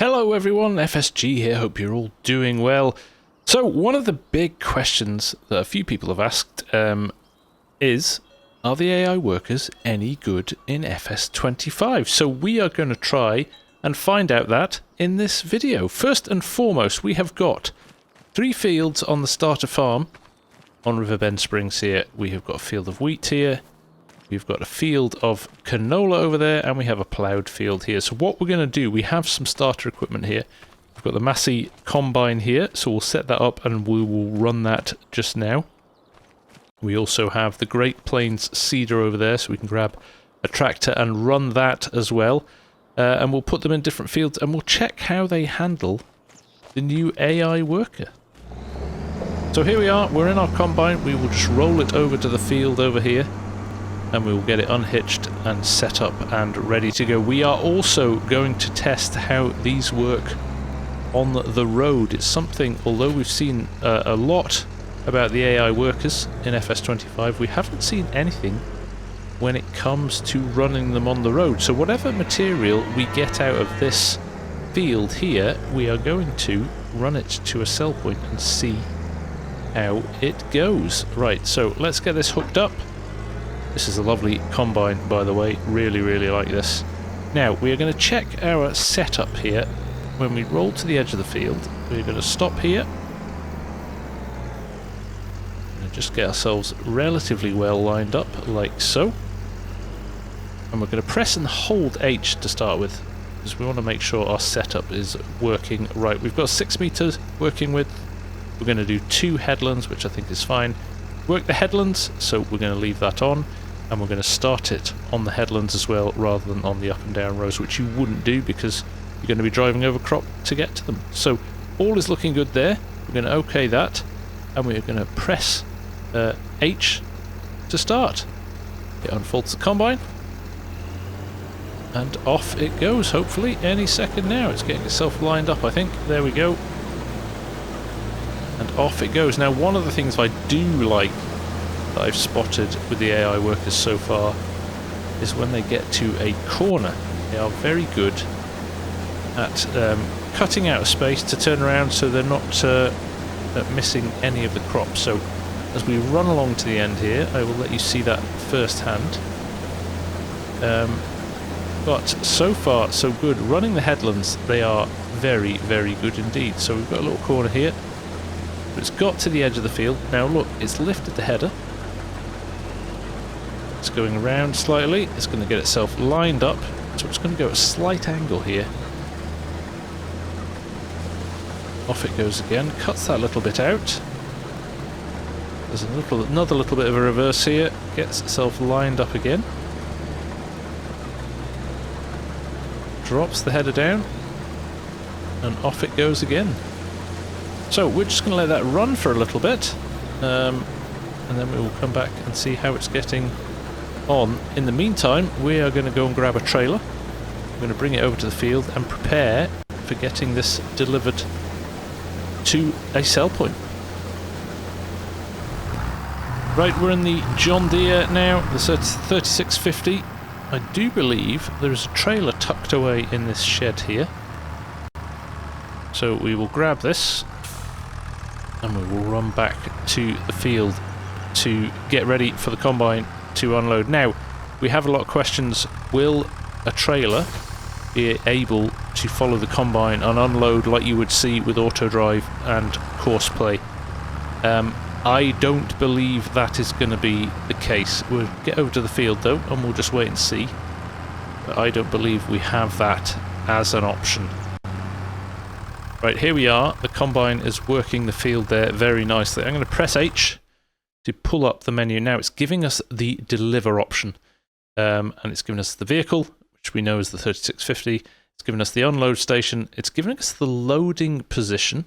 Hello everyone, FSG here, hope you're all doing well. So one of the big questions that a few people have asked is, are the AI workers any good in FS25? So we are going to try and find out that in this video. First and foremost, we have got 3 fields on the starter farm on Riverbend Springs here. We have got a field of wheat here. We've got a field of canola over there, and we have a ploughed field here. So what we're going to do, we have some starter equipment here. We've got the Massey combine here, so we'll set that up and we will run that just now. We also have the Great Plains seeder over there, so we can grab a tractor and run that as well. And we'll put them in different fields and we'll check how they handle the new AI worker. So here we are, we're in our combine. We will just roll it over to the field over here, and we will get it unhitched and set up and ready to go. We are also going to test how these work on the road. It's something, although we've seen a lot about the AI workers in FS25, we haven't seen anything when it comes to running them on the road. So whatever material we get out of this field here, we are going to run it to a sell point and see how it goes. Right, so let's get this hooked up. This is a lovely combine, by the way. Really, really like this. Now, we are going to check our setup here. When we roll to the edge of the field, we're going to stop here. And just get ourselves relatively well lined up, like so. And we're going to press and hold H to start with, because we want to make sure our setup is working right. We've got 6 meters working with. We're going to do 2 headlands, which I think is fine. Work the headlands, so we're going to leave that on, and we're going to start it on the headlands as well, rather than on the up and down rows, which you wouldn't do because you're going to be driving over crop to get to them. So all is looking good there. We're going to OK that, and we're going to press H to start. It unfolds the combine, and off it goes, hopefully any second now. It's getting itself lined up, I think. There we go. And off it goes. Now, one of the things I do like that I've spotted with the AI workers so far is when they get to a corner, they are very good at cutting out a space to turn around so they're not missing any of the crops. So as we run along to the end here, I will let you see that firsthand. But so far, so good. Running the headlands, they are very, very good indeed. So we've got a little corner here. It's got to the edge of the field. Now look, it's lifted the header. It's going around slightly. It's going to get itself lined up. So it's going to go at a slight angle here. Off it goes again. Cuts that little bit out. There's another little bit of a reverse here. Gets itself lined up again. Drops the header down. And off it goes again. So we're just going to let that run for a little bit, and then we will come back and see how it's getting on. In the meantime, we are going to go and grab a trailer. We're going to bring it over to the field and prepare for getting this delivered to a sell point. Right, we're in the John Deere now, the 3650. I do believe there is a trailer tucked away in this shed here. So we will grab this, and we will run back to the field to get ready for the combine to unload. Now, we have a lot of questions. Will a trailer be able to follow the combine and unload like you would see with auto drive and course play? I don't believe that is going to be the case. We'll get over to the field though, and we'll just wait and see. But I don't believe we have that as an option. Right, here we are. The combine is working the field there very nicely. I'm going to press H to pull up the menu. Now it's giving us the deliver option, and it's giving us the vehicle, which we know is the 3650. It's giving us the unload station. It's giving us the loading position,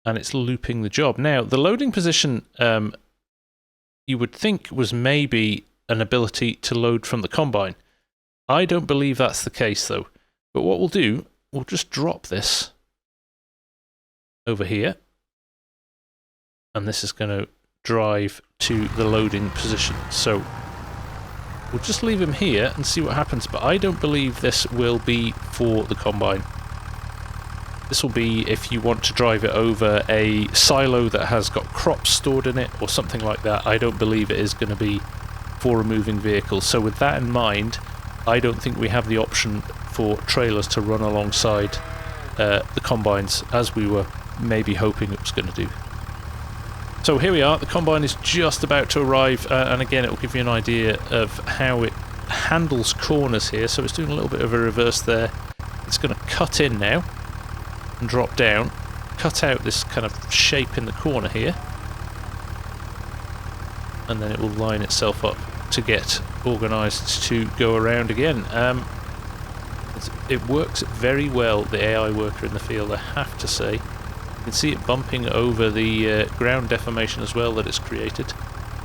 and it's looping the job. Now, the loading position, you would think was maybe an ability to load from the combine. I don't believe that's the case, though. But what we'll do, we'll just drop this over here, and this is going to drive to the loading position. So we'll just leave him here and see what happens, but I don't believe this will be for the combine. This will be if you want to drive it over a silo that has got crops stored in it or something like that. I don't believe it is going to be for a moving vehicle. So with that in mind, I don't think we have the option for trailers to run alongside the combines as we were maybe hoping it was going to do. So here we are, the combine is just about to arrive, and again it will give you an idea of how it handles corners here. So it's doing a little bit of a reverse there. It's going to cut in now and drop down, cut out this kind of shape in the corner here, and then it will line itself up to get organised to go around again. It works very well, the AI worker in the field, I have to say. You can see it bumping over the ground deformation as well that it's created.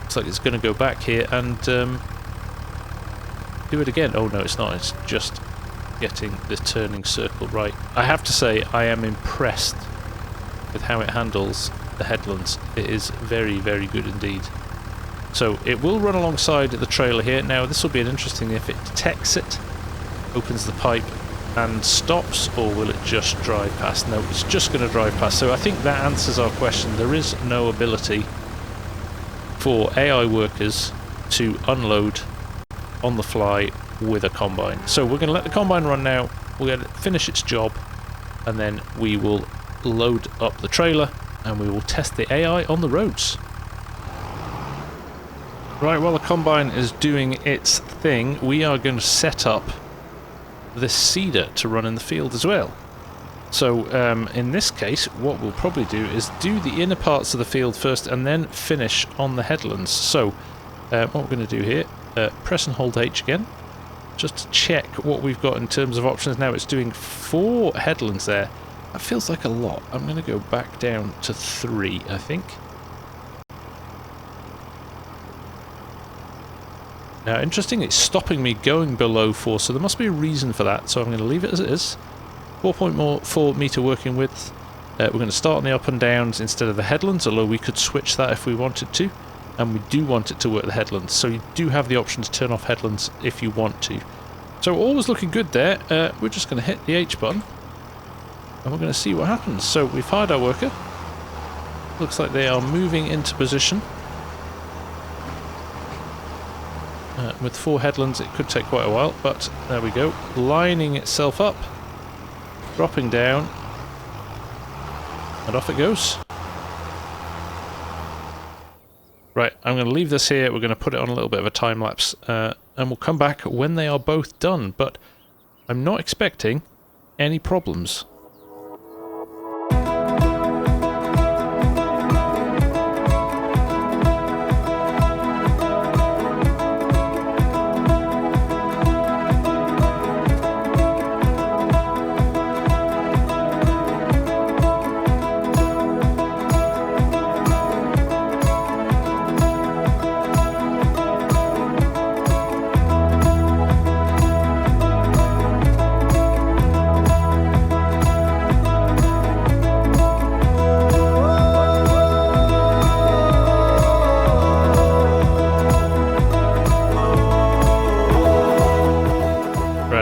Looks like it's going to go back here and do it again. Oh no, it's not, it's just getting the turning circle right. I have to say, I am impressed with how it handles the headlands. It is very, very good indeed. So it will run alongside the trailer here. Now this will be an interesting if it detects it, opens the pipe and stops, or will it just drive past? No, it's just going to drive past. So I think that answers our question. There is no ability for AI workers to unload on the fly with a combine. So we're going to let the combine run now, we're going to finish its job, and then we will load up the trailer and we will test the AI on the roads. Right, while the combine is doing its thing, we are going to set up this seeder to run in the field as well. So in this case, what we'll probably do is do the inner parts of the field first and then finish on the headlands. So what we're going to do here, press and hold H again, just to check what we've got in terms of options. Now it's doing 4 headlands there. That feels like a lot. I'm going to go back down to 3, I think. Now, interesting, it's stopping me going below 4, so there must be a reason for that. So I'm going to leave it as it is. 4.4 metre working width. We're going to start on the up and downs instead of the headlands, although we could switch that if we wanted to. And we do want it to work the headlands, so you do have the option to turn off headlands if you want to. So all was looking good there. We're just going to hit the H button, and we're going to see what happens. So we've hired our worker. Looks like they are moving into position. With 4 headlands it could take quite a while, but there we go. Lining itself up, dropping down, and off it goes. Right, I'm going to leave this here, we're going to put it on a little bit of a time lapse, and we'll come back when they are both done, but I'm not expecting any problems.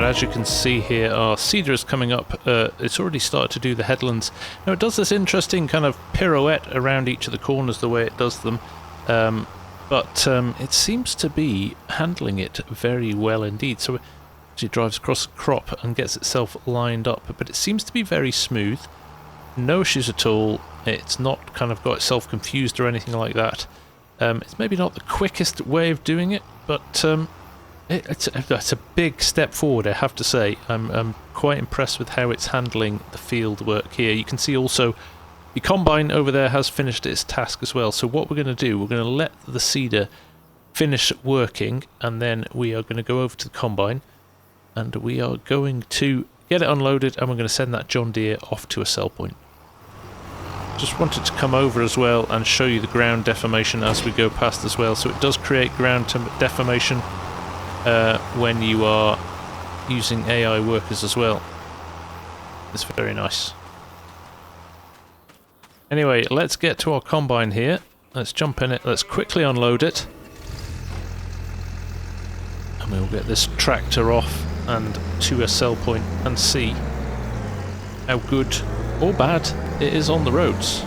As you can see here, our seeder is coming up. It's already started to do the headlands. Now it does this interesting kind of pirouette around each of the corners the way it does them, but it seems to be handling it very well indeed. So it actually drives across the crop and gets itself lined up, but it seems to be very smooth. No issues at all. It's not kind of got itself confused or anything like that. It's maybe not the quickest way of doing it, but it's a big step forward, I have to say. I'm quite impressed with how it's handling the field work here. You can see also the combine over there has finished its task as well. So what we're going to do, we're going to let the seeder finish working, and then we are going to go over to the combine and we are going to get it unloaded, and we're going to send that John Deere off to a sell point. Just wanted to come over as well and show you the ground deformation as we go past as well. So it does create ground deformation when you are using AI workers as well. It's very nice. Anyway, let's get to our combine here. Let's jump in it, let's quickly unload it, and we'll get this tractor off and to a sell point and see how good or bad it is on the roads.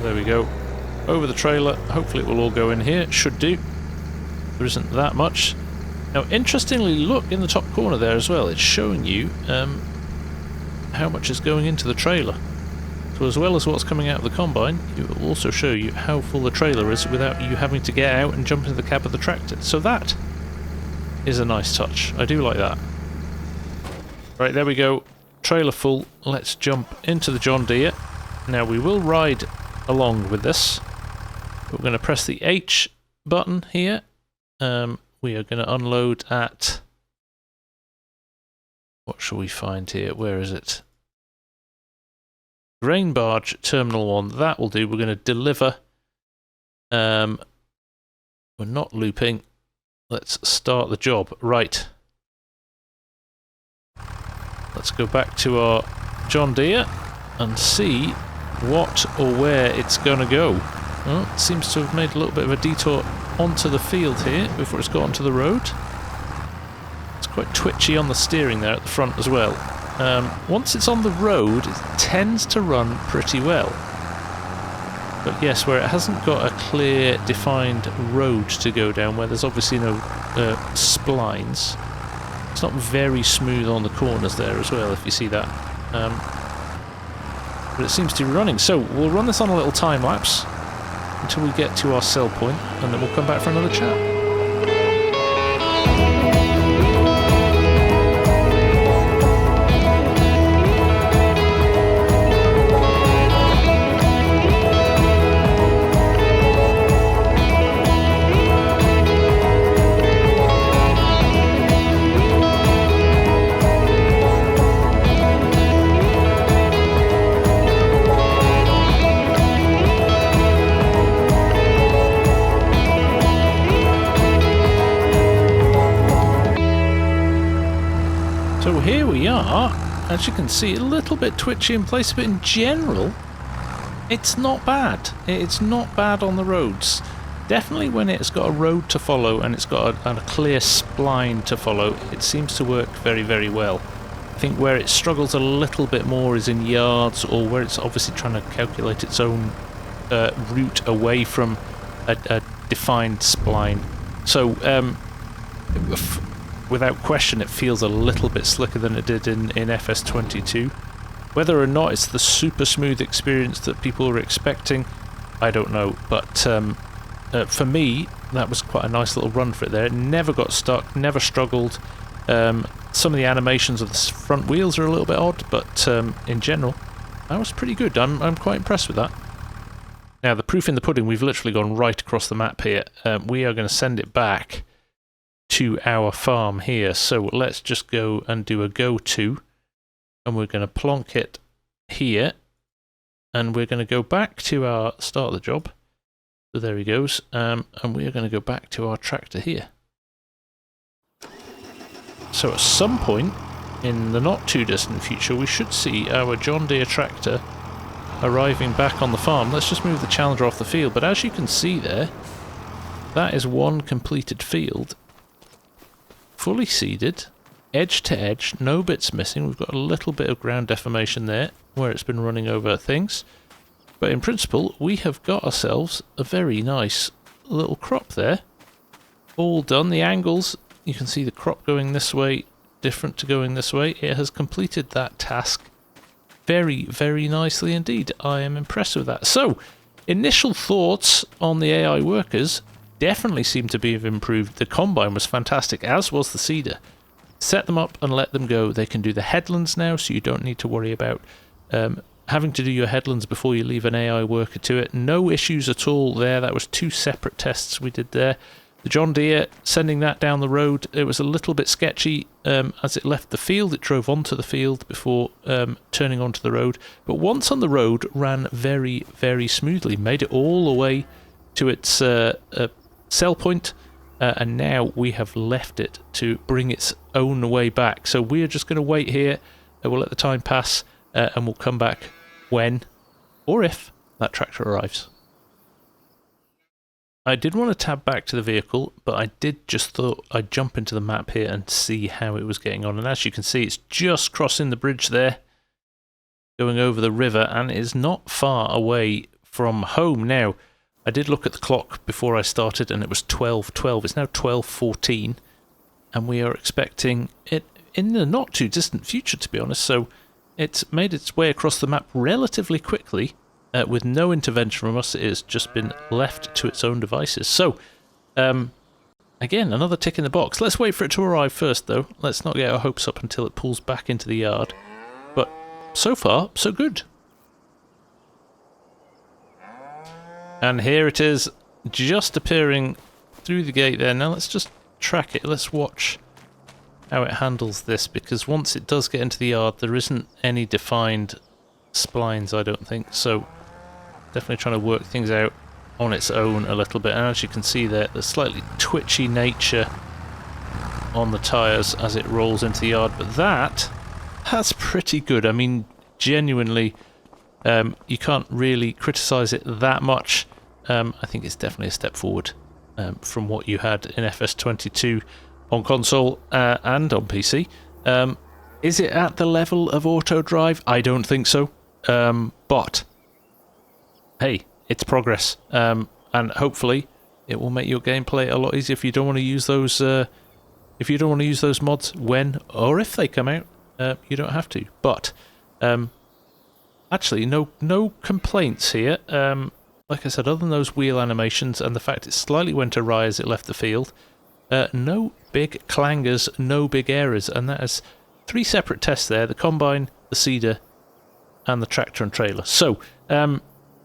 There we go. Over the trailer. Hopefully it will all go in here. It should do. There isn't that much. Now, interestingly, look in the top corner there as well. It's showing you how much is going into the trailer. So as well as what's coming out of the combine, it will also show you how full the trailer is without you having to get out and jump into the cab of the tractor. So that is a nice touch. I do like that. Right, there we go. Trailer full. Let's jump into the John Deere. Now, we will ride along with this. We're going to press the H button here. We are going to unload at... What shall we find here? Where is it? Grain barge terminal 1. That will do. We're going to deliver. We're not looping. Let's start the job. Right. Let's go back to our John Deere and see what or where it's going to go. Well, it seems to have made a little bit of a detour onto the field here before it's got onto the road. It's quite twitchy on the steering there at the front as well. Once it's on the road, it tends to run pretty well. But yes, where it hasn't got a clear, defined road to go down, where there's obviously no splines, it's not very smooth on the corners there as well, if you see that. But it seems to be running. So we'll run this on a little time lapse until we get to our sell point, and then we'll come back for another chat. So here we are, as you can see, a little bit twitchy in place, but in general, it's not bad. It's not bad on the roads. Definitely when it's got a road to follow and it's got a clear spline to follow, it seems to work very, very well. I think where it struggles a little bit more is in yards, or where it's obviously trying to calculate its own route away from a defined spline. So, without question, it feels a little bit slicker than it did in FS22. Whether or not it's the super smooth experience that people were expecting, I don't know. But for me, that was quite a nice little run for it there. It never got stuck, never struggled. Some of the animations of the front wheels are a little bit odd, but in general, that was pretty good. I'm quite impressed with that. Now, the proof in the pudding, we've literally gone right across the map here. We are going to send it back to our farm here. So let's just go and do a go to, and we're going to plonk it here, and we're going to go back to our start of the job. So there he goes, and we are going to go back to our tractor here. So at some point in the not too distant future, we should see our John Deere tractor arriving back on the farm. Let's just move the Challenger off the field, but as you can see there, that is one completed field, fully seeded, edge to edge, no bits missing. We've got a little bit of ground deformation there where it's been running over things, but in principle we have got ourselves a very nice little crop there, all done. The angles, you can see the crop going this way, different to going this way. It has completed that task very, very nicely indeed. I am impressed with that. So, initial thoughts on the AI workers definitely seem to be improved. The combine was fantastic, as was the seeder. Set them up and let them go. They can do the headlands now, so you don't need to worry about having to do your headlands before you leave an AI worker to it. No issues at all there. That was 2 separate tests we did there. The John Deere, sending that down the road, it was a little bit sketchy as it left the field. It drove onto the field before turning onto the road. But once on the road, ran very, very smoothly. Made it all the way to its sell point, and now we have left it to bring its own way back. So we're just going to wait here, we'll let the time pass, and we'll come back when or if that tractor arrives. I did want to tab back to the vehicle, but I did just thought I'd jump into the map here and see how it was getting on. And as you can see, it's just crossing the bridge there, going over the river, and is not far away from home. Now, I did look at the clock before I started, and it was 12:12. It's now 12:14, and we are expecting it in the not too distant future, to be honest. So it's made its way across the map relatively quickly. With no intervention from us, it has just been left to its own devices. So, again, another tick in the box. Let's wait for it to arrive first, though. Let's not get our hopes up until it pulls back into the yard. But so far, so good. And here it is, just appearing through the gate there. Now let's just track it. Let's watch how it handles this, because once it does get into the yard, there isn't any defined splines, I don't think. So definitely trying to work things out on its own a little bit. And as you can see there, the slightly twitchy nature on the tyres as it rolls into the yard. But that's pretty good. I mean, genuinely, you can't really criticise it that much. I think it's definitely a step forward from what you had in FS22 on console and on PC. Is it at the level of auto drive? I don't think so. But hey, it's progress, and hopefully it will make your gameplay a lot easier if you don't want to use those. If you don't want to use those mods when or if they come out, you don't have to. But actually, no complaints here. Like I said, other than those wheel animations and the fact it slightly went awry as it left the field, no big clangers, no big errors, and that is 3 separate tests there: the combine, the seeder, and the tractor and trailer. So,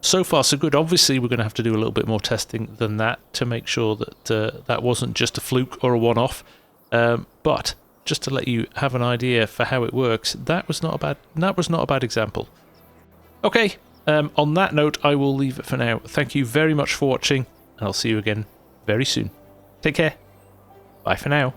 so far so good. Obviously, we're going to have to do a little bit more testing than that to make sure that that wasn't just a fluke or a one-off. But just to let you have an idea for how it works, that was not a bad example. Okay, on that note, I will leave it for now. Thank you very much for watching, and I'll see you again very soon. Take care. Bye for now.